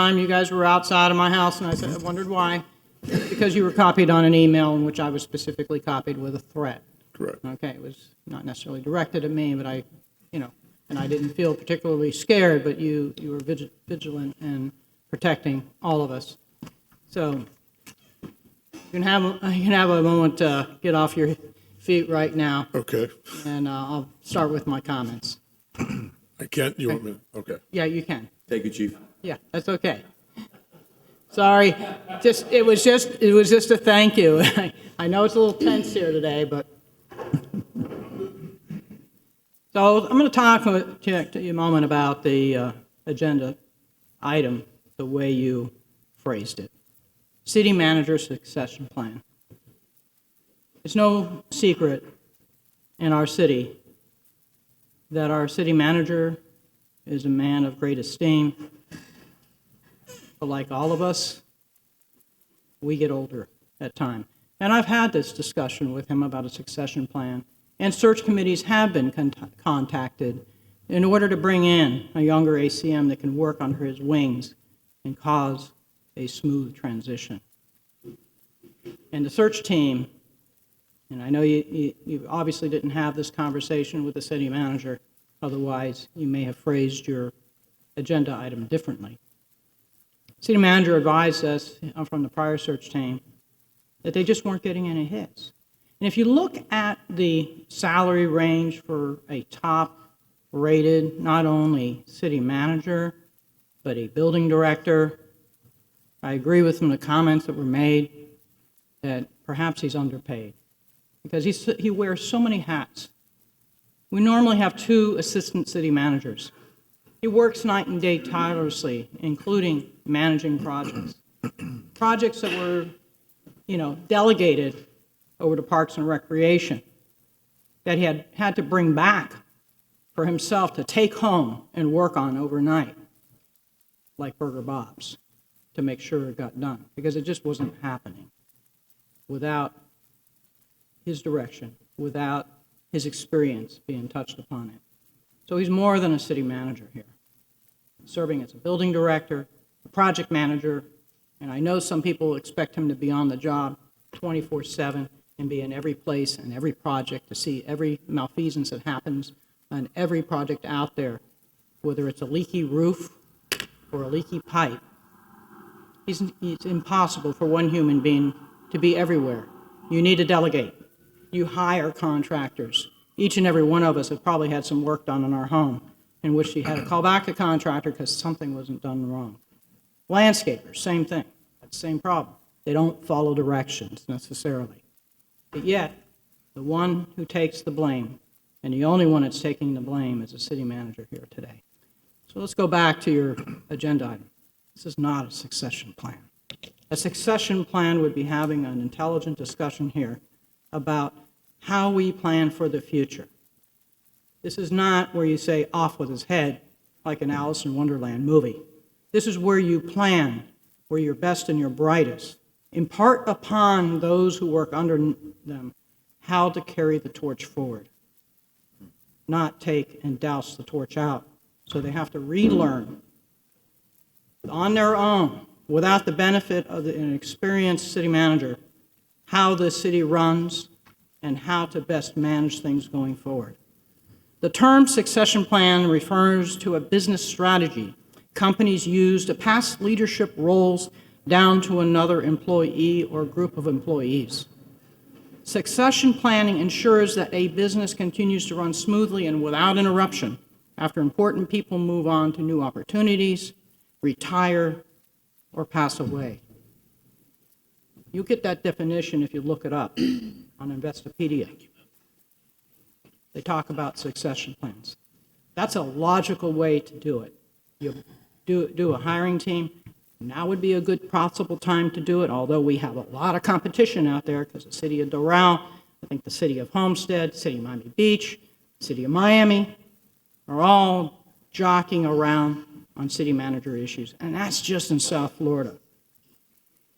time you guys were outside of my house, and I wondered why. Because you were copied on an email in which I was specifically copied with a threat. Correct. Okay, it was not necessarily directed at me, but and I didn't feel particularly scared, but you were vigilant in protecting all of us. So you can have a moment to get off your feet right now, Okay. and I'll start with my comments. I can't, you want me, okay. Yeah, you can. Thank you, Chief. Yeah, that's okay. Sorry, it was just a thank you. I know it's a little tense here today, but. So I'm going to talk to you a moment about the agenda item, the way you phrased it. City manager succession plan. It's no secret in our city that our city manager is a man of great esteem. But like all of us, we get older at times. And I've had this discussion with him about a succession plan. And search committees have been contacted in order to bring in a younger ACM that can work under his wings and cause a smooth transition. And the search team, and I know you obviously didn't have this conversation with the city manager, otherwise you may have phrased your agenda item differently. City manager advised us from the prior search team that they just weren't getting any hits. And if you look at the salary range for a top-rated, not only city manager, but a building director, I agree with some of the comments that were made that perhaps he's underpaid because he wears so many hats. We normally have 2 assistant city managers. He works night and day tirelessly, including managing projects. Projects that were, delegated over to Parks and Recreation that he had to bring back for himself to take home and work on overnight, like Burger Bob's, to make sure it got done, because it just wasn't happening without his direction, without his experience being touched upon it. So he's more than a city manager here, serving as a building director, a project manager, and I know some people expect him to be on the job 24/7 and be in every place and every project to see every malfeasance that happens on every project out there, whether it's a leaky roof or a leaky pipe. It's impossible for one human being to be everywhere. You need to delegate. You hire contractors. Each and every one of us have probably had some work done in our home in which you had to call back the contractor because something wasn't done wrong. Landscapers, same thing. That's the same problem. They don't follow directions necessarily. But yet, the one who takes the blame, and the only one that's taking the blame, is the city manager here today. So let's go back to your agenda item. This is not a succession plan. A succession plan would be having an intelligent discussion here about how we plan for the future. This is not where you say off with his head like an Alice in Wonderland movie. This is where you plan, where your best and your brightest impart upon those who work under them how to carry the torch forward, not take and douse the torch out. So they have to relearn on their own, without the benefit of an experienced city manager, how the city runs and how to best manage things going forward. The term succession plan refers to a business strategy companies use to pass leadership roles down to another employee or group of employees. Succession planning ensures that a business continues to run smoothly and without interruption after important people move on to new opportunities, retire, or pass away. You get that definition if you look it up on Investopedia. They talk about succession plans. That's a logical way to do it. You do a hiring team. Now would be a good possible time to do it, although we have a lot of competition out there because the city of Doral, I think the city of Homestead, city of Miami Beach, city of Miami are all jockeying around on city manager issues, and that's just in South Florida.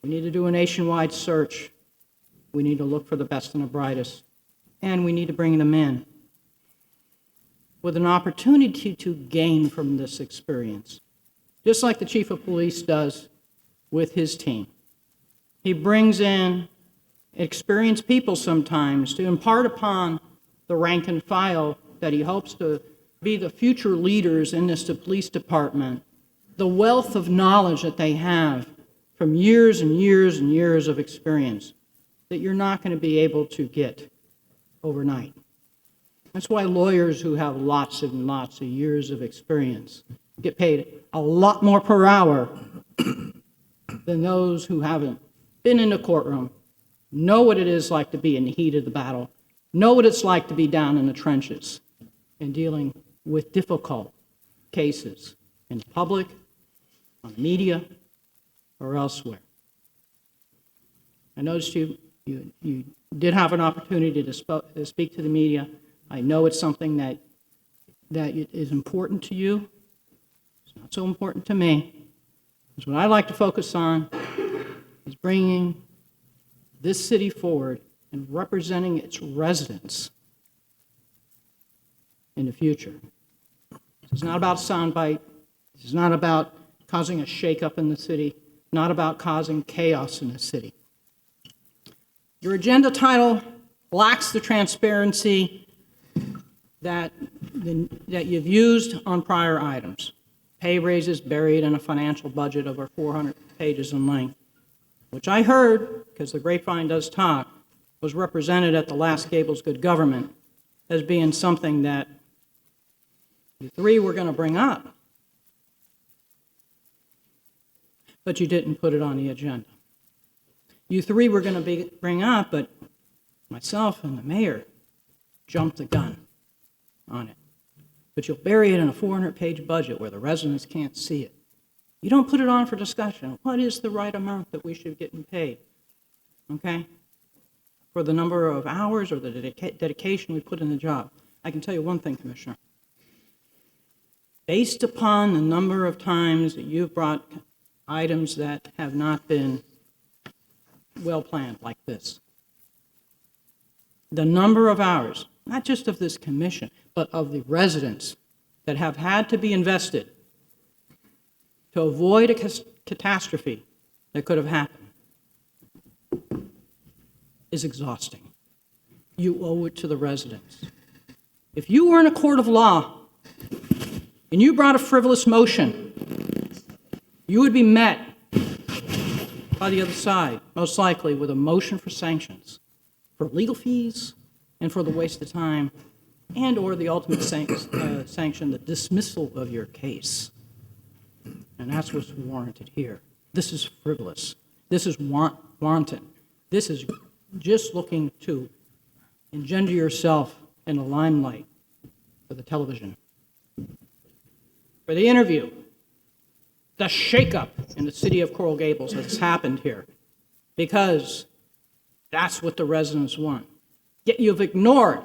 We need to do a nationwide search. We need to look for the best and the brightest, and we need to bring them in with an opportunity to gain from this experience. just like the chief of police does with his team. He brings in experienced people sometimes to impart upon the rank and file that he hopes to be the future leaders in this police department, the wealth of knowledge that they have from years and years and years of experience that you're not going to be able to get overnight. That's why lawyers who have lots and lots of years of experience get paid a lot more per hour than those who haven't been in the courtroom, know what it is like to be in the heat of the battle, know what it's like to be down in the trenches and dealing with difficult cases in public, on the media, or elsewhere. I noticed you did have an opportunity to speak to the media. I know it's something that is important to you. It's not so important to me. Because what I like to focus on is bringing this city forward and representing its residents in the future. This is not about soundbite. This is not about causing a shakeup in the city, not about causing chaos in the city. Your agenda title lacks the transparency that you've used on prior items. Pay raises buried in a financial budget over 400 pages in length, which I heard, because the grapevine does talk, was represented at the last Gables Good Government as being something that you three were going to bring up, but you didn't put it on the agenda. You three were going to bring up, but myself and the mayor jumped the gun on it. But you'll bury it in a 400-page budget where the residents can't see it. You don't put it on for discussion. What is the right amount that we should get paid? Okay? For the number of hours or the dedication we put in the job. I can tell you one thing, Commissioner. Based upon the number of times that you've brought items that have not been well planned like this, the number of hours, not just of this commission, but of the residents that have had to be invested to avoid a catastrophe that could have happened, is exhausting. You owe it to the residents. If you were in a court of law and you brought a frivolous motion, you would be met by the other side, most likely with a motion for sanctions, for legal fees, and for the waste of time, and or the ultimate sanction, the dismissal of your case. And that's what's warranted here. This is frivolous. This is wanton. This is just looking to engender yourself in the limelight for the television. For the interview, the shakeup in the city of Coral Gables that's happened here, because that's what the residents want. Yet you've ignored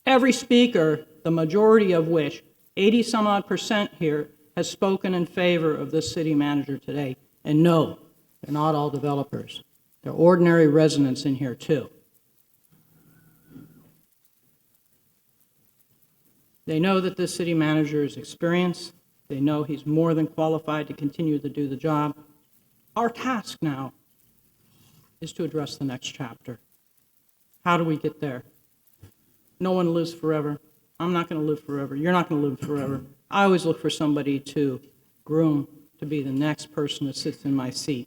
every speaker, the majority of which, 80-some-odd% here, has spoken in favor of this city manager today. And no, they're not all developers. They're ordinary residents in here too. They know that this city manager is experienced. They know he's more than qualified to continue to do the job. Our task now is to address the next chapter. How do we get there? No one lives forever. I'm not going to live forever. You're not going to live forever. I always look for somebody to groom to be the next person that sits in my seat,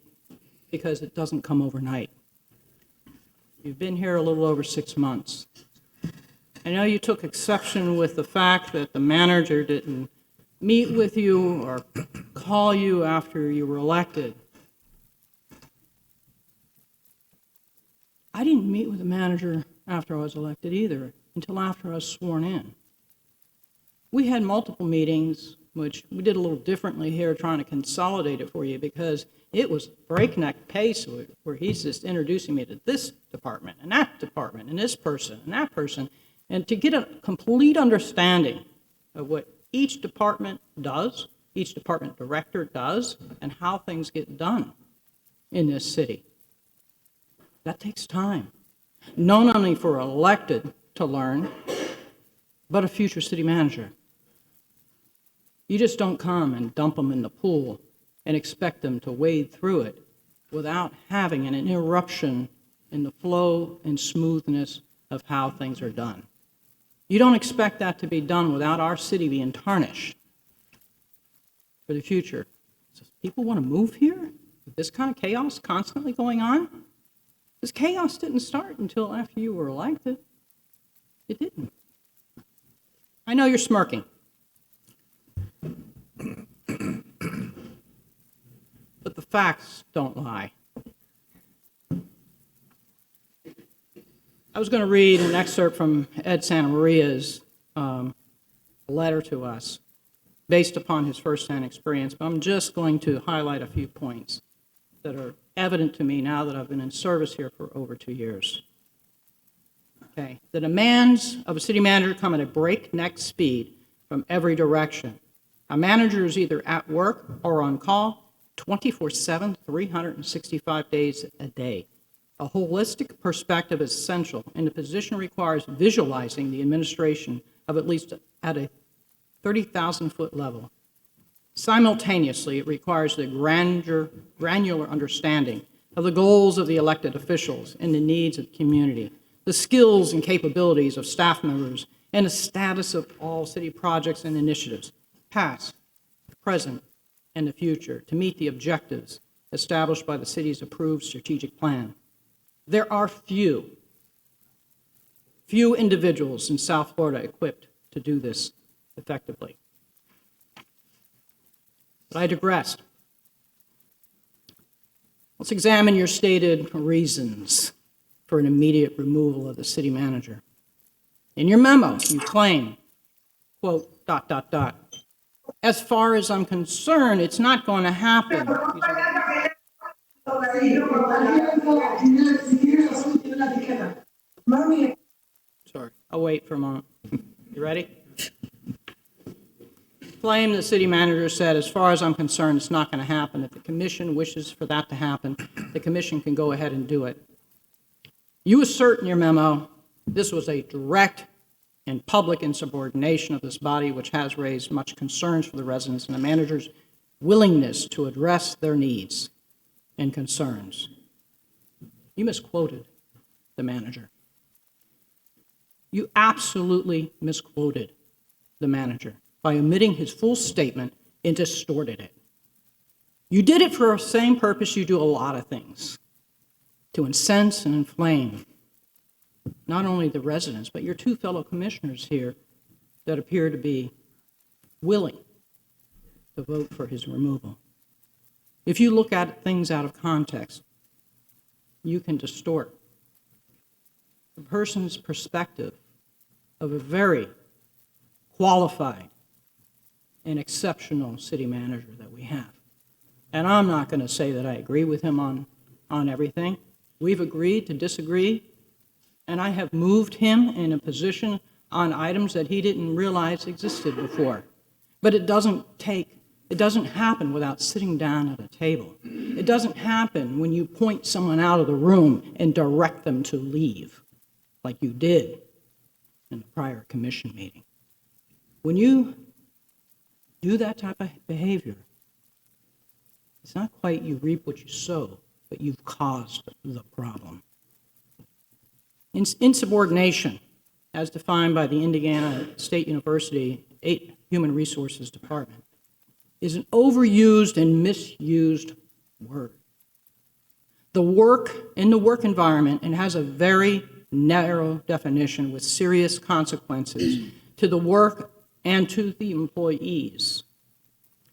because it doesn't come overnight. You've been here a little over 6 months. I know you took exception with the fact that the manager didn't meet with you or call you after you were elected. I didn't meet with the manager after I was elected either, until after I was sworn in. We had multiple meetings, which we did a little differently here, trying to consolidate it for you, because it was breakneck pace where he's just introducing me to this department and this person and that person, and to get a complete understanding of what each department does, each department director does, and how things get done in this city. That takes time, not only for an elected to learn, but a future city manager. You just don't come and dump them in the pool and expect them to wade through it without having an interruption in the flow and smoothness of how things are done. You don't expect that to be done without our city being tarnished for the future. So people want to move here with this kind of chaos constantly going on? This chaos didn't start until after you were elected. It didn't. I know you're smirking. But the facts don't lie. I was going to read an excerpt from Ed Santa Maria's letter to us based upon his firsthand experience, but I'm just going to highlight a few points that are evident to me now that I've been in service here for over 2 years. Okay. The demands of a city manager come at a breakneck speed from every direction. A manager is either at work or on call 24/7, 365 days a day. A holistic perspective is essential, and the position requires visualizing the administration of at least at a 30,000-foot level. Simultaneously, it requires the granular understanding of the goals of the elected officials and the needs of the community, the skills and capabilities of staff members, and the status of all city projects and initiatives, past, present, and the future, to meet the objectives established by the city's approved strategic plan. There are few individuals in South Florida equipped to do this effectively. But I digressed. Let's examine your stated reasons for an immediate removal of the city manager. In your memo, you claim, quote, ... As far as I'm concerned, it's not going to happen. Sorry, I'll wait for a moment. You ready? Claim the city manager said, as far as I'm concerned, it's not going to happen. If the commission wishes for that to happen, the commission can go ahead and do it. You assert in your memo this was a direct and public insubordination of this body, which has raised much concerns for the residents and the manager's willingness to address their needs and concerns. You misquoted the manager. You absolutely misquoted the manager by omitting his full statement and distorted it. You did it for the same purpose you do a lot of things, to incense and inflame not only the residents, but your two fellow commissioners here that appear to be willing to vote for his removal. If you look at things out of context, you can distort the person's perspective of a very qualified and exceptional city manager that we have. And I'm not going to say that I agree with him on everything. We've agreed to disagree, and I have moved him in a position on items that he didn't realize existed before. But it doesn't happen without sitting down at a table. It doesn't happen when you point someone out of the room and direct them to leave, like you did in the prior commission meeting. When you do that type of behavior, it's not quite you reap what you sow, but you've caused the problem. Insubordination, as defined by the Indiana State University Human Resources Department, is an overused and misused word. The work environment, and has a very narrow definition with serious consequences to the work and to the employees.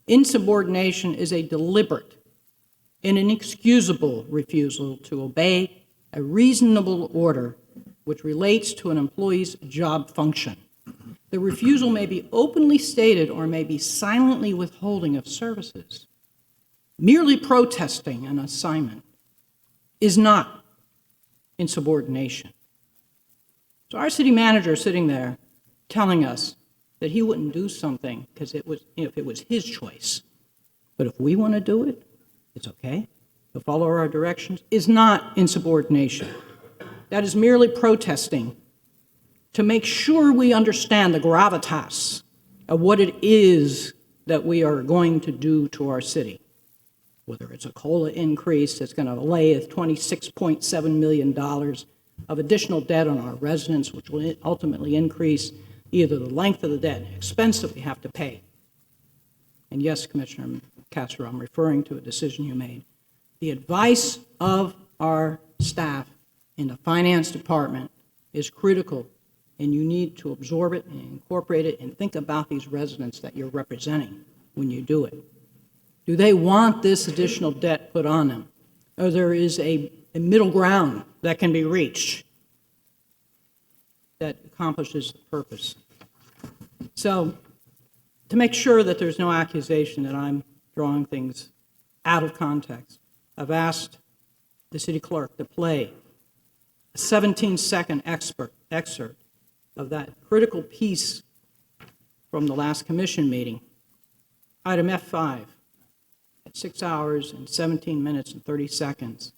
Insubordination is a deliberate and inexcusable refusal to obey a reasonable order which relates to an employee's job function. The refusal may be openly stated or may be silently withholding of services. Merely protesting an assignment is not insubordination. So our city manager is sitting there telling us that he wouldn't do something because if it was his choice. But if we want to do it, it's okay. To follow our directions is not insubordination. That is merely protesting to make sure we understand the gravitas of what it is that we are going to do to our city, whether it's a COLA increase that's going to lay $26.7 million of additional debt on our residents, which will ultimately increase either the length of the debt, expense that we have to pay. And yes, Commissioner Castro, I'm referring to a decision you made. The advice of our staff in the finance department is critical, and you need to absorb it and incorporate it and think about these residents that you're representing when you do it. Do they want this additional debt put on them? Or there is a middle ground that can be reached that accomplishes the purpose? So, to make sure that there's no accusation that I'm drawing things out of context, I've asked the city clerk to play a 17-second excerpt of that critical piece from the last commission meeting, item F5, at 6 hours and 17 minutes and 30 seconds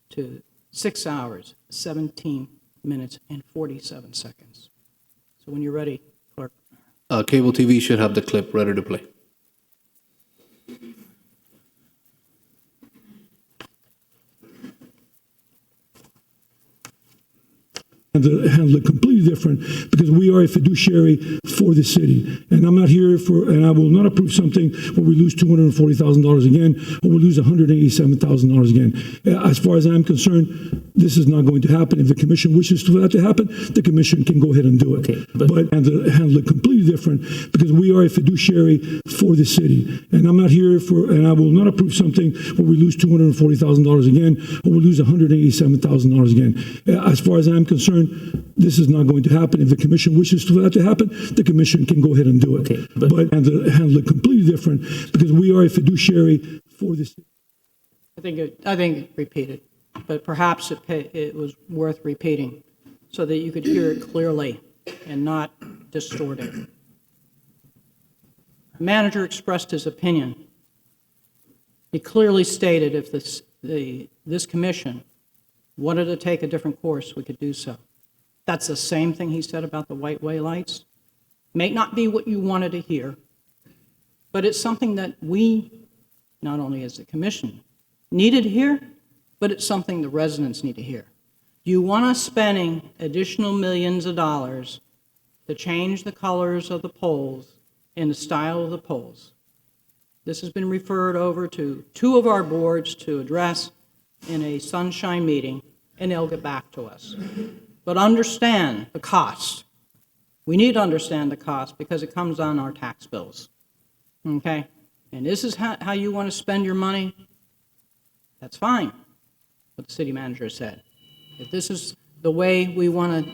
to 6 hours, 17 minutes and 47 seconds. So when you're ready, clerk. Cable TV should have the clip ready to play. Handle it completely different because we are a fiduciary for the city. And I'm not here for, and I will not approve something where we lose $240,000 again, or we lose $187,000 again. As far as I'm concerned, this is not going to happen. If the commission wishes for that to happen, the commission can go ahead and do it. Okay, but handle it completely different because we are a fiduciary for the city. And I'm not here for, and I will not approve something where we lose $240,000 again, or we lose $187,000 again. As far as I'm concerned, this is not going to happen. If the commission wishes for that to happen, the commission can go ahead and do it. Okay, but handle it completely different because we are a fiduciary for the city. I think it repeated, but perhaps it was worth repeating so that you could hear it clearly and not distort it. The manager expressed his opinion. He clearly stated if this commission wanted to take a different course, we could do so. That's the same thing he said about the White Way lights. May not be what you wanted to hear, but it's something that we, not only as the commission, needed to hear, but it's something the residents need to hear. Do you want us spending additional millions of dollars to change the colors of the poles and the style of the poles? This has been referred over to 2 of our boards to address in a sunshine meeting, and they'll get back to us. But understand the cost. We need to understand the cost because it comes on our tax bills. Okay? And this is how you want to spend your money? That's fine, what the city manager said. If this is the way we want to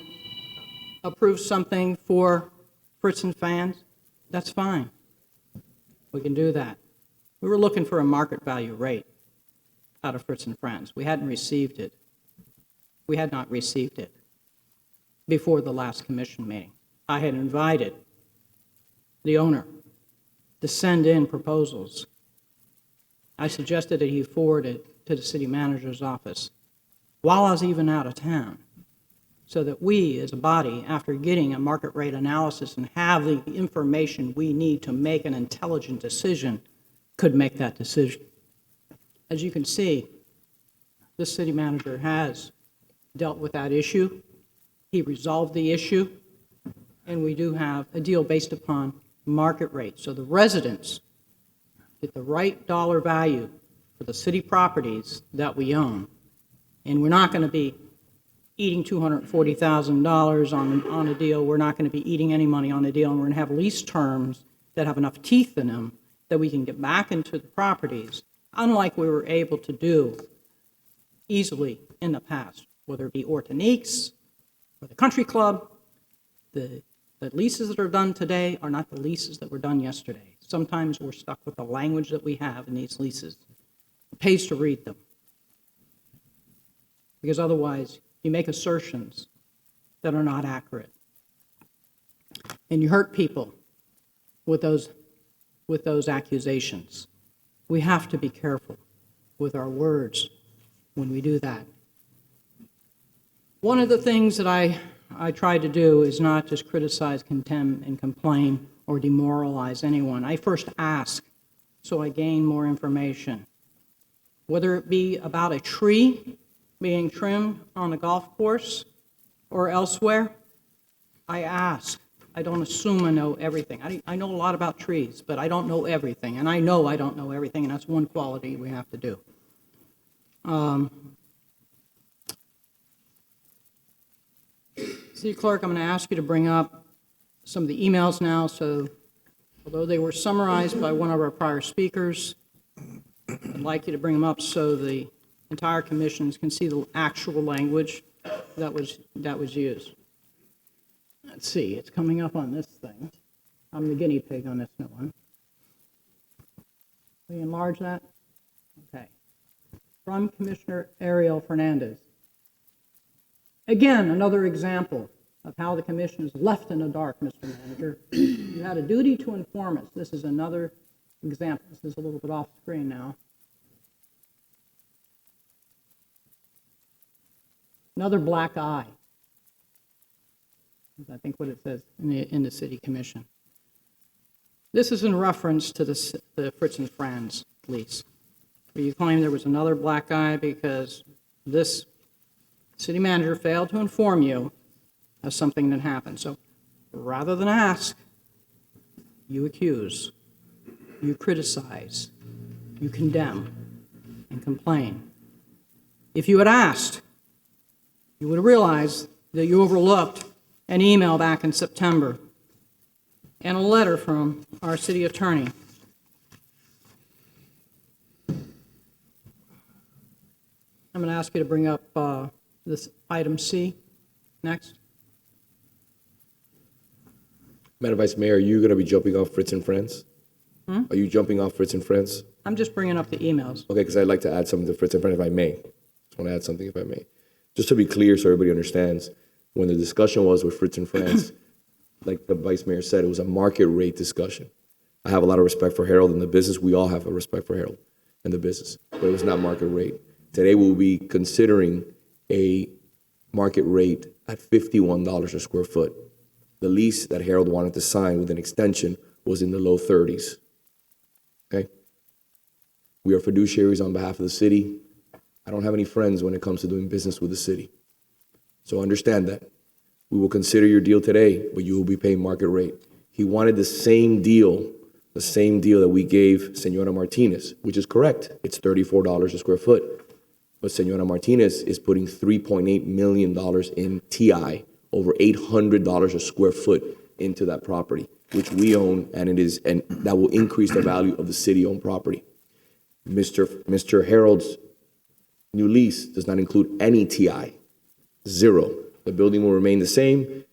approve something for Fritz and fans, that's fine. We can do that. We were looking for a market value rate out of Fritz and Friends. We hadn't received it. We had not received it before the last commission meeting. I had invited the owner to send in proposals. I suggested that he forward it to the city manager's office while I was even out of town, so that we as a body, after getting a market rate analysis and have the information we need to make an intelligent decision, could make that decision. As you can see, this city manager has dealt with that issue. He resolved the issue, and we do have a deal based upon market rate. So the residents get the right dollar value for the city properties that we own. And we're not going to be eating $240,000 on a deal. We're not going to be eating any money on a deal, and we're going to have lease terms that have enough teeth in them that we can get back into the properties, unlike we were able to do easily in the past, whether it be Ortoniques or the Country Club. The leases that are done today are not the leases that were done yesterday. Sometimes we're stuck with the language that we have in these leases. It pays to read them, because otherwise you make assertions that are not accurate. And you hurt people with those accusations. We have to be careful with our words when we do that. One of the things that I try to do is not just criticize, condemn, and complain or demoralize anyone. I first ask, so I gain more information. Whether it be about a tree being trimmed on a golf course or elsewhere, I ask. I don't assume I know everything. I know a lot about trees, but I don't know everything. And I know I don't know everything, and that's one quality we have to do. City Clerk, I'm going to ask you to bring up some of the emails now. So although they were summarized by one of our prior speakers, I'd like you to bring them up so the entire commissions can see the actual language that was used. Let's see, it's coming up on this thing. I'm the guinea pig on this new one. Can we enlarge that? Okay. From Commissioner Ariel Fernandez. Again, another example of how the commission is left in the dark, Mr. Manager. You had a duty to inform us. This is another example. This is a little bit off screen now. Another black eye. I think what it says in the city commission. This is in reference to the Fritz and Franz lease, where you claim there was another black eye because this city manager failed to inform you of something that happened. So rather than ask, you accuse, you criticize, you condemn, and complain. If you had asked, you would have realized that you overlooked an email back in September and a letter from our city attorney. I'm going to ask you to bring up this item C next. Madam Vice Mayor, are you going to be jumping off Fritz and Friends? Are you jumping off Fritz and Friends? I'm just bringing up the emails. Okay, because I'd like to add something to Fritz and Friends if I may. Just want to add something if I may. Just to be clear so everybody understands, when the discussion was with Fritz and Friends, like the Vice Mayor said, it was a market rate discussion. I have a lot of respect for Harold and the business. We all have a respect for Harold and the business, but it was not market rate. Today we'll be considering a market rate at $51 a square foot. The lease that Harold wanted to sign with an extension was in the low 30s. Okay? We are fiduciaries on behalf of the city. I don't have any friends when it comes to doing business with the city. So understand that. We will consider your deal today, but you will be paying market rate. He wanted the same deal that we gave Senora Martinez, which is correct. It's $34 a square foot. But Senora Martinez is putting $3.8 million in TI, over $800 a square foot into that property, which we own, and that will increase the value of the city-owned property. Mr. Harold's new lease does not include any TI, zero. The building will remain the same.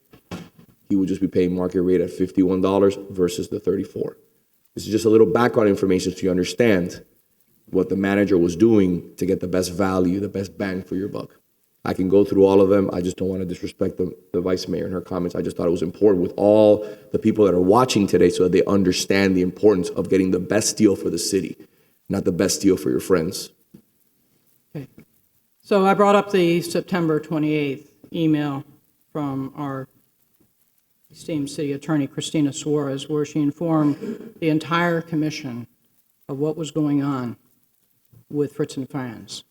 He would just be paying market rate at $51 versus the $34. This is just a little background information so you understand what the manager was doing to get the best value, the best bang for your buck. I can go through all of them. I just don't want to disrespect the Vice Mayor and her comments. I just thought it was important with all the people that are watching today so that they understand the importance of getting the best deal for the city, not the best deal for your friends. Okay. So I brought up the September 28th email from our esteemed city attorney, Christina Suarez, where she informed the entire commission of what was going on with Fritz and Franz.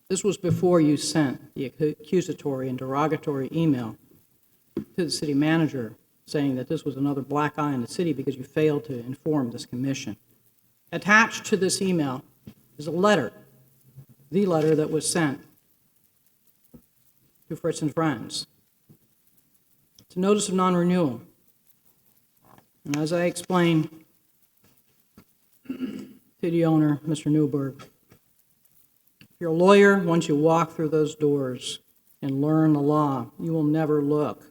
This was before you sent the accusatory and derogatory email to the city manager saying that this was another black eye in the city because you failed to inform this commission. Attached to this email is a letter, the letter that was sent to Fritz and Franz. It's a notice of non-renewal. And as I explained to the owner, Mr. Newberg, if you're a lawyer, once you walk through those doors and learn the law, you will never look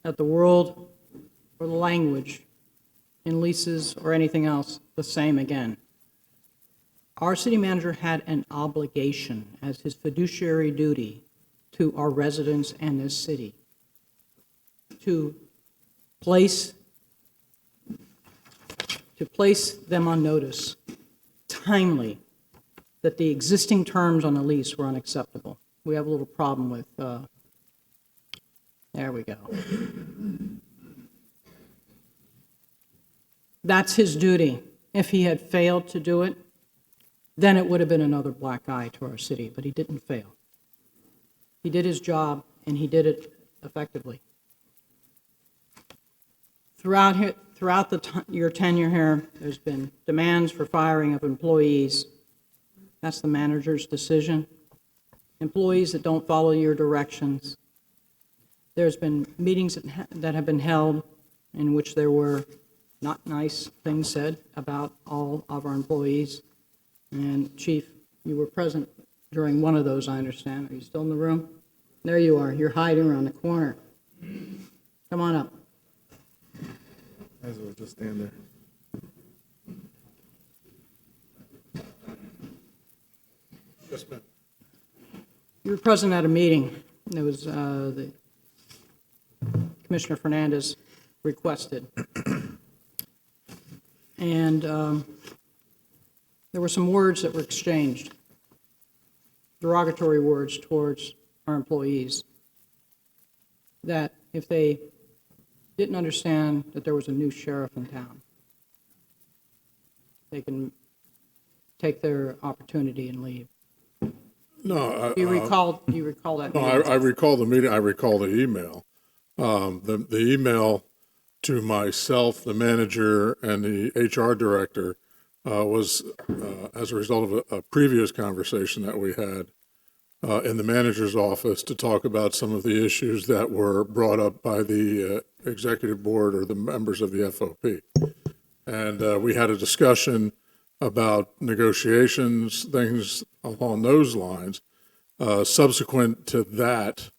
at the world or the language in leases or anything else the same again. Our city manager had an obligation as his fiduciary duty to our residents and this city to place them on notice timely that the existing terms on the lease were unacceptable. We have a little problem with, there we go. That's his duty. If he had failed to do it, then it would have been another black eye to our city, but he didn't fail. He did his job, and he did it effectively. Throughout your tenure here, there's been demands for firing of employees. That's the manager's decision. Employees that don't follow your directions. There's been meetings that have been held in which there were not nice things said about all of our employees. And Chief, you were present during one of those, I understand. Are you still in the room? There you are. You're hiding around the corner. Come on up. Might as well just stand there. Yes, ma'am. You were present at a meeting. It was the Commissioner Fernandez requested. And there were some words that were exchanged, derogatory words towards our employees, that if they didn't understand that there was a new sheriff in town, they can take their opportunity and leave. No, You recall that no, meeting? I recall the meeting, I recall the email. The email to myself, the manager, and the HR director was as a result of a previous conversation that we had in the manager's office to talk about some of the issues that were brought up by the executive board or the members of the FOP. And we had a discussion about negotiations, things along those lines. Subsequent to that,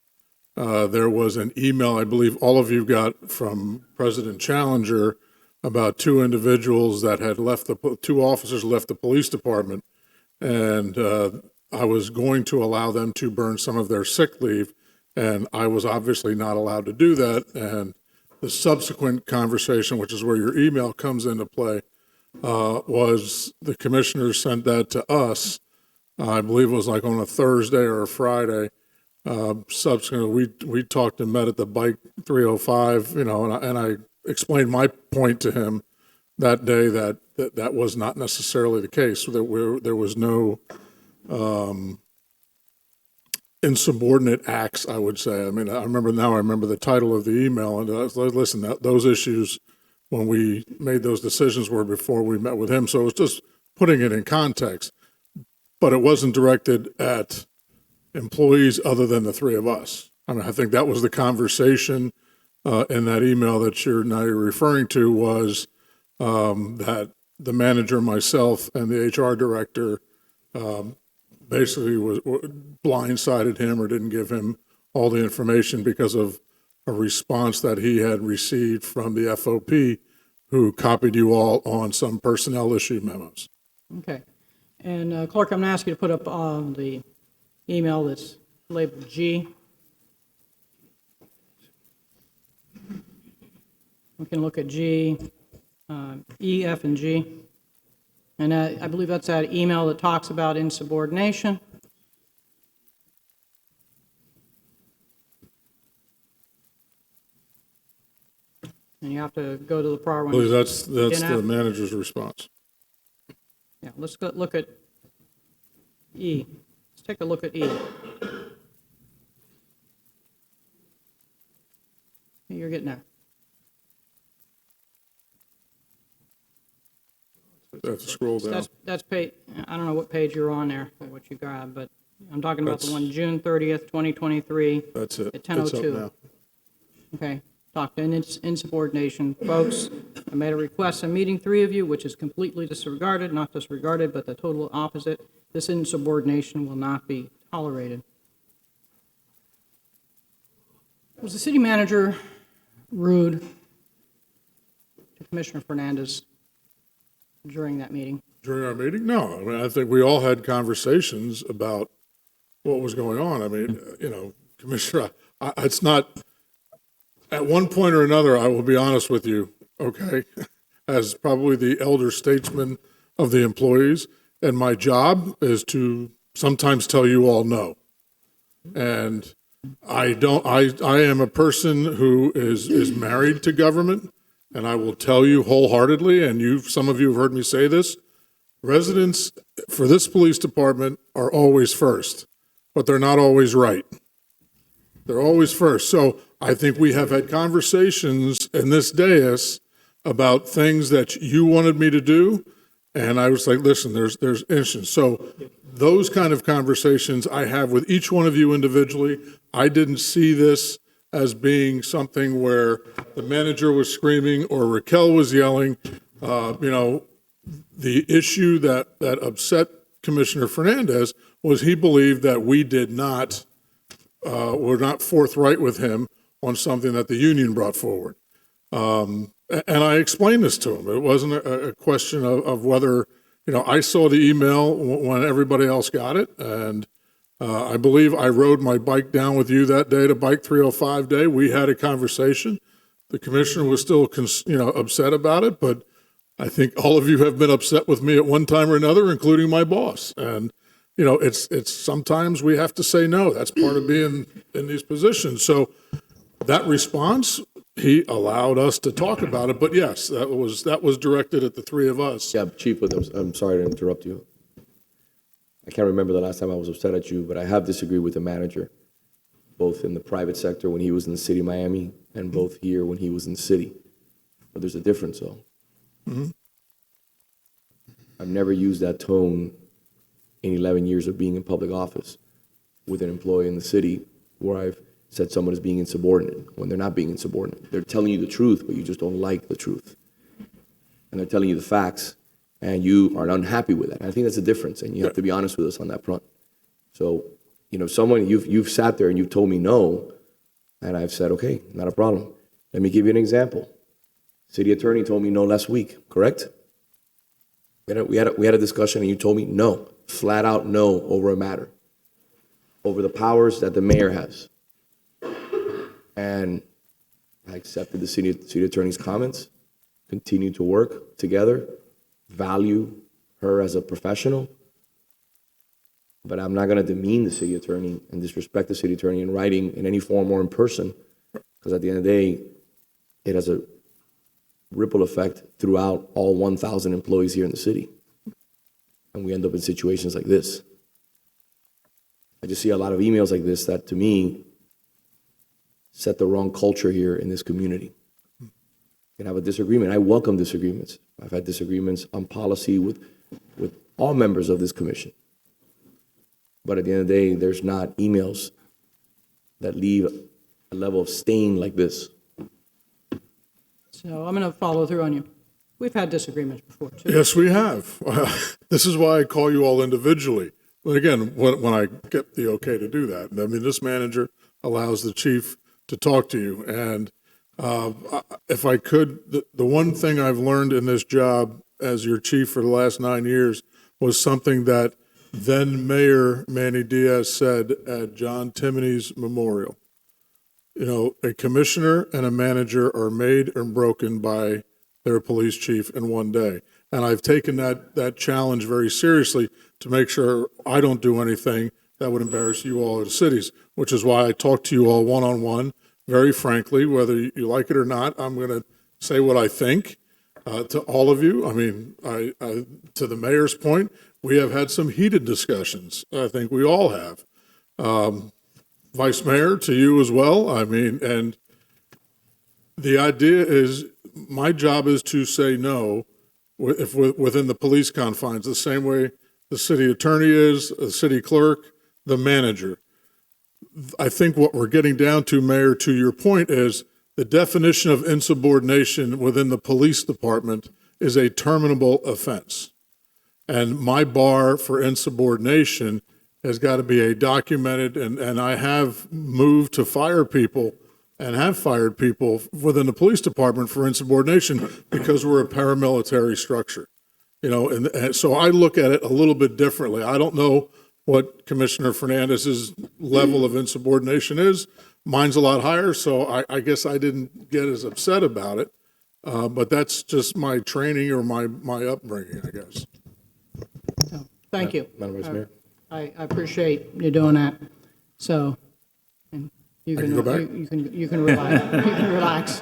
there was an email, I believe all of you got from President Challenger about two individuals that had left two officers left the police department. And I was going to allow them to burn some of their sick leave, and I was obviously not allowed to do that. And the subsequent conversation, which is where your email comes into play, was the commissioners sent that to us. I believe it was like on a Thursday or a Friday. Subsequently, we talked and met at the Bike 305, and I explained my point to him that day that was not necessarily the case. That there was no insubordinate acts, I would say. I mean, I remember the title of the email, and listen, those issues when we made those decisions were before we met with him. So it was just putting it in context, but it wasn't directed at employees other than the three of us. I mean, I think that was the conversation in that email that you're now referring to was that the manager, myself, and the HR director basically was blindsided him or didn't give him all the information because of a response that he had received from the FOP, who copied you all on some personnel issue memos. Okay. And Clerk, I'm going to ask you to put up the email that's labeled G. We can look at G, E, F, and G. And I believe that's that email that talks about insubordination. And you have to go to the prior I one. believe that's Again, the manager's response. Yeah, let's go look at E. Let's take a look at E. You're getting there. That's scroll down. That's page, I don't know what page you're on there, or what you grabbed, but I'm talking about the one June 30th, 2023. That's it. At It's up 10:02. now. Okay, talk to insubordination. Folks, I made a request in meeting three of you, which is completely disregarded, not disregarded, but the total opposite. This insubordination will not be tolerated. Was the city manager rude to Commissioner Fernandez during that meeting? During our meeting? No. I mean, I think we all had conversations about what was going on. I mean, Commissioner, it's not, at one point or another, I will be honest with you, okay, as probably the elder statesman of the employees, and my job is to sometimes tell you all no. And I am a person who is married to government. and I will tell you wholeheartedly, and some of you have heard me say this, residents for this police department are always first, but they're not always right. They're always first. So I think we have had conversations in this dais about things that you wanted me to do, and I was like, listen, there's issues. So those kind of conversations I have with each one of you individually. I didn't see this as being something where the manager was screaming or Raquel was yelling. The issue that upset Commissioner Fernandez was he believed that we were not forthright with him on something that the union brought forward. And I explained this to him. It wasn't a question of whether, I saw the email when everybody else got it. And I believe I rode my bike down with you that day to Bike 305 Day. We had a conversation. The commissioner was still, upset about it, but I think all of you have been upset with me at one time or another, including my boss. And, it's sometimes we have to say no. That's part of being in these positions. So that response, he allowed us to talk about it. But yes, that was directed at the three of us. Yeah, Chief, but I'm sorry to interrupt you. I can't remember the last time I was upset at you, but I have disagreed with the manager, both in the private sector when he was in the city of Miami and both here when he was in the city. But there's a difference, though. Mm-hmm. I've never used that tone in 11 years of being in public office with an employee in the city where I've said someone is being insubordinate when they're not being insubordinate. They're telling you the truth, but you just don't like the truth. And they're telling you the facts, and you are unhappy with that. And I think that's a difference, and you have to be honest with us on that front. So, someone, you've sat there and you've told me no, and I've said, okay, not a problem. Let me give you an example. City attorney told me no last week, correct? We had a discussion, and you told me no, flat out no over a matter, over the powers that the mayor has. And I accepted the city attorney's comments, continued to work together, value her as a professional, but I'm not going to demean the city attorney and disrespect the city attorney in writing in any form or in person, because at the end of the day, it has a ripple effect throughout all 1,000 employees here in the city. And we end up in situations like this. I just see a lot of emails like this that, to me, set the wrong culture here in this community. You can have a disagreement. I welcome disagreements. I've had disagreements on policy with all members of this commission. But at the end of the day, there's not emails that leave a level of stain like this. So I'm going to follow through on you. We've had disagreements before, too. Yes, we have. This is why I call you all individually. But again, when I get the okay to do that, I mean, this manager allows the chief to talk to you. And if I could, the one thing I've learned in this job as your chief for the last 9 years was something that then Mayor Manny Diaz said at John Timoney's memorial. A commissioner and a manager are made and broken by their police chief in one day. And I've taken that challenge very seriously to make sure I don't do anything that would embarrass you all in cities, which is why I talk to you all one-on-one, very frankly, whether you like it or not. I'm going to say what I think to all of you. I mean, to the mayor's point, we have had some heated discussions. I think we all have. Vice Mayor, to you as well. I mean, and the idea is my job is to say no if within the police confines, the same way the city attorney is, the city clerk, the manager. I think what we're getting down to, Mayor, to your point, is the definition of insubordination within the police department is a terminable offense. And my bar for insubordination has got to be a documented, and I have moved to fire people and have fired people within the police department for insubordination because we're a paramilitary structure. And so I look at it a little bit differently. I don't know what Commissioner Fernandez's level of insubordination is. Mine's a lot higher, so I guess I didn't get as upset about it. But that's just my training or my upbringing, I guess. So, thank you. Madam Vice Mayor. I appreciate you doing that. So, and you I can can go back? you can relax. You can relax.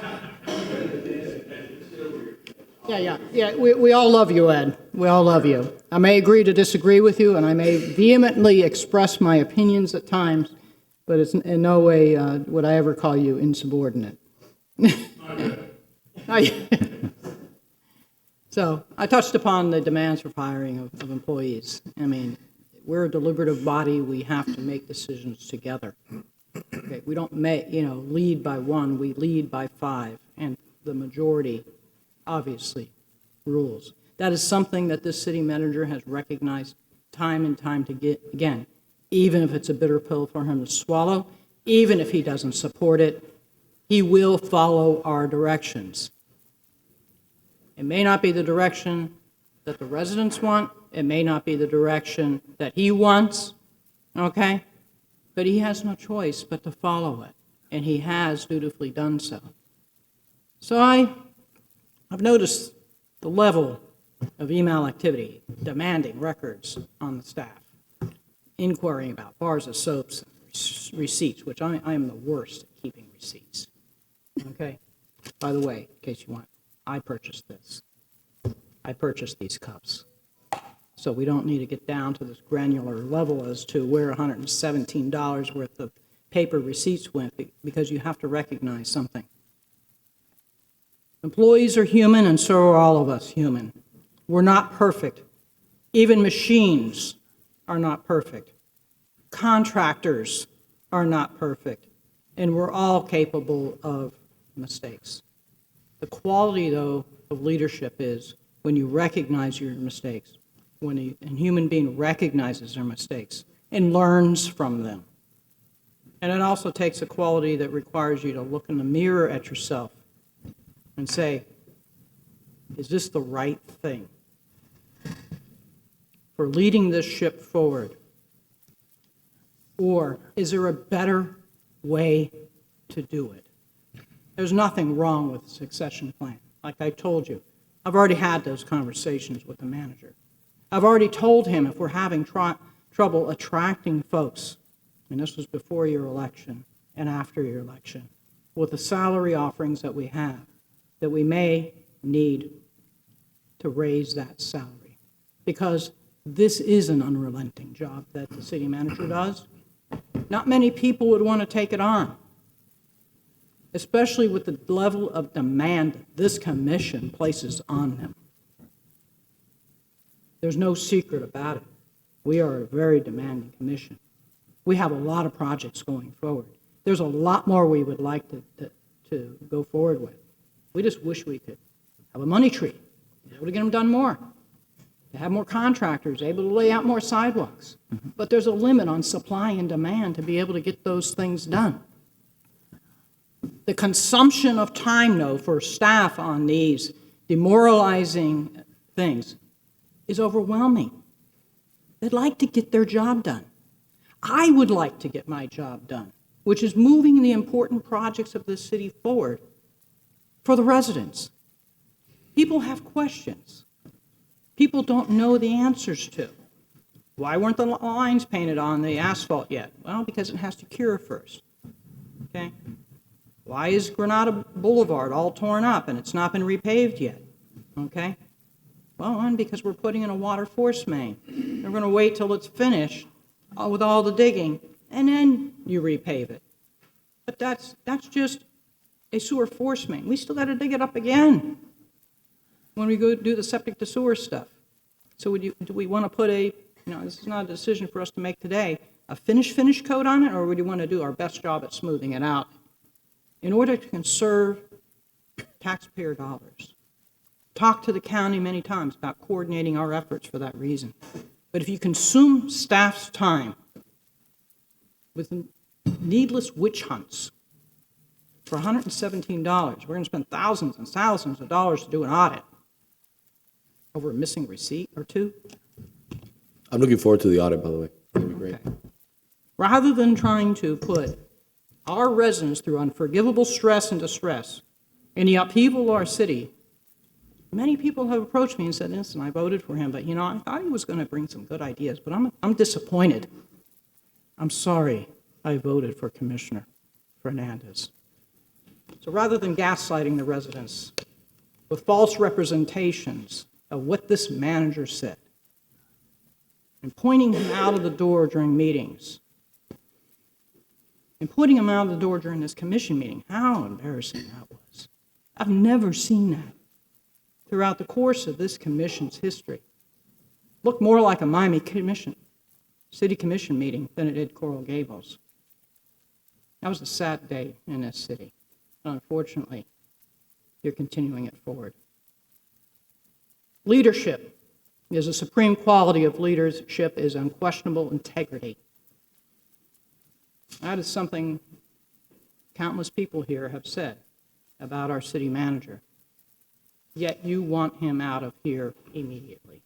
Yeah, we all love you, Ed. We all love you. I may agree to disagree with you, and I may vehemently express my opinions at times, but it's in no way would I ever call you insubordinate. So I touched upon the demands for firing of employees. I mean, we're a deliberative body. We have to make decisions together. Okay, we don't lead by one. We lead by five, and the majority obviously rules. That is something that this city manager has recognized time and time again, even if it's a bitter pill for him to swallow, even if he doesn't support it, he will follow our directions. It may not be the direction that the residents want, it may not be the direction that he wants, okay? But he has no choice but to follow it, and he has dutifully done so. So I've noticed the level of email activity demanding records on the staff, inquiring about bars of soaps, receipts, which I am the worst at keeping receipts. Okay? By the way, in case you want, I purchased this. I purchased these cups. So we don't need to get down to this granular level as to where $117 worth of paper receipts went, because you have to recognize something. Employees are human, and so are all of us human. We're not perfect. Even machines are not perfect. Contractors are not perfect, and we're all capable of mistakes. The quality, though, of leadership is when you recognize your mistakes, when a human being recognizes their mistakes and learns from them. And it also takes a quality that requires you to look in the mirror at yourself and say, is this the right thing for leading this ship forward? Or is there a better way to do it? There's nothing wrong with the succession plan. Like I told you, I've already had those conversations with the manager. I've already told him if we're having trouble attracting folks, and this was before your election and after your election, with the salary offerings that we have, that we may need to raise that salary. Because this is an unrelenting job that the city manager does. Not many people would want to take it on, especially with the level of demand this commission places on them. There's no secret about it. We are a very demanding commission. We have a lot of projects going forward. There's a lot more we would like to go forward with. We just wish we could have a money tree, be able to get them done more, to have more contractors, able to lay out more sidewalks. But there's a limit on supply and demand to be able to get those things done. The consumption of time, though, for staff on these demoralizing things is overwhelming. They'd like to get their job done. I would like to get my job done, which is moving the important projects of this city forward for the residents. People have questions. People don't know the answers to. Why weren't the lines painted on the asphalt yet? Well, because it has to cure first. Okay? Why is Granada Boulevard all torn up and it's not been repaved yet? Okay? Well, one, because we're putting in a water force main. We're going to wait till it's finished with all the digging, and then you repave it. But that's just a sewer force main. We still got to dig it up again when we go do the septic to sewer stuff. So do we want to put this is not a decision for us to make today, a finish coat on it, or would you want to do our best job at smoothing it out in order to conserve taxpayer dollars? Talked to the county many times about coordinating our efforts for that reason. But if you consume staff's time with needless witch hunts for $117, we're going to spend thousands and thousands of dollars to do an audit over a missing receipt or two. I'm looking forward to the audit, by the way. That'd be great. Okay. Rather than trying to put our residents through unforgivable stress and distress in the upheaval of our city, many people have approached me and said, listen, I voted for him, but I thought he was going to bring some good ideas, but I'm disappointed. I'm sorry I voted for Commissioner Fernandez. So rather than gaslighting the residents, with false representations of what this manager said and pointing him out of the door during meetings and putting him out of the door during this commission meeting. How embarrassing that was. I've never seen that throughout the course of this commission's history. Looked more like a Miami City Commission meeting than it did Coral Gables. That was a sad day in this city. Unfortunately, you're continuing it forward. Leadership is a supreme quality of leadership is unquestionable integrity. That is something countless people here have said about our city manager. Yet you want him out of here immediately.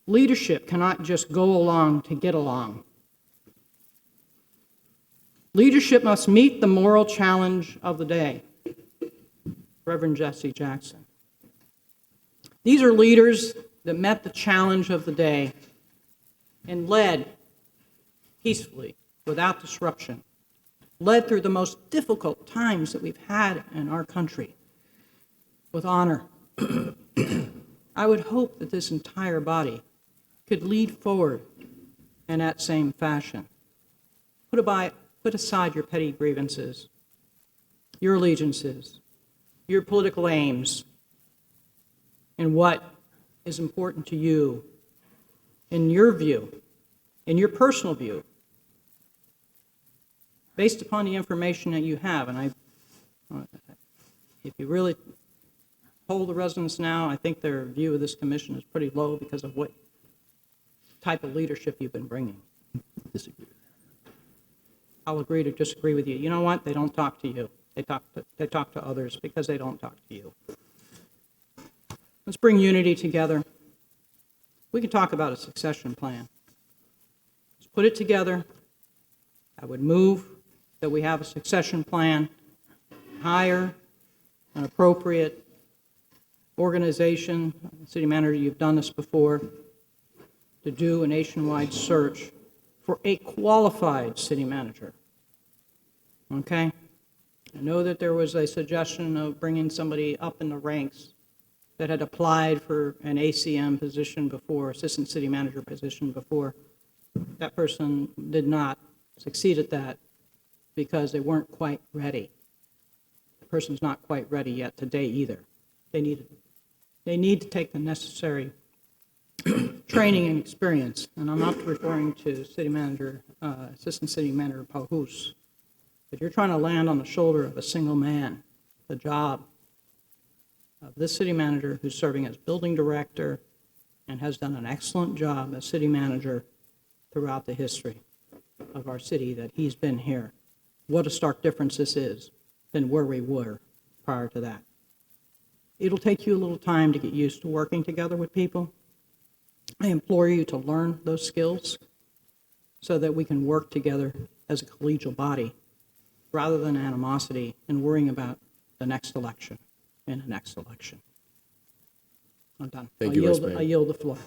Leadership cannot just go along to get along. Leadership must meet the moral challenge of the day. Reverend Jesse Jackson. These are leaders that met the challenge of the day and led peacefully, without disruption, led through the most difficult times that we've had in our country with honor. I would hope that this entire body could lead forward in that same fashion. Put aside your petty grievances, your allegiances, your political aims, and what is important to you in your view, in your personal view, based upon the information that you have. And if you really poll the residents now, I think their view of this commission is pretty low because of what type of leadership you've been bringing. Disagree. I'll agree to disagree with you. You know what? They don't talk to you. They talk to others because they don't talk to you. Let's bring unity together. We can talk about a succession plan. Let's put it together. I would move that we have a succession plan, hire an appropriate organization. City manager, you've done this before, to do a nationwide search for a qualified city manager. Okay? I know that there was a suggestion of bringing somebody up in the ranks that had applied for an ACM position before, assistant city manager position before. That person did not succeed at that because they weren't quite ready. The person's not quite ready yet today either. They need to take the necessary training and experience, and I'm not referring to city manager, assistant city manager Pauhus. If you're trying to land on the shoulder of a single man, the job of this city manager who's serving as building director and has done an excellent job as city manager throughout the history of our city that he's been here. What a stark difference this is than where we were prior to that. It'll take you a little time to get used to working together with people. I implore you to learn those skills so that we can work together as a collegial body rather than animosity and worrying about the next election and the next election. I'm done. Thank you, Vice Mayor. I yield the floor.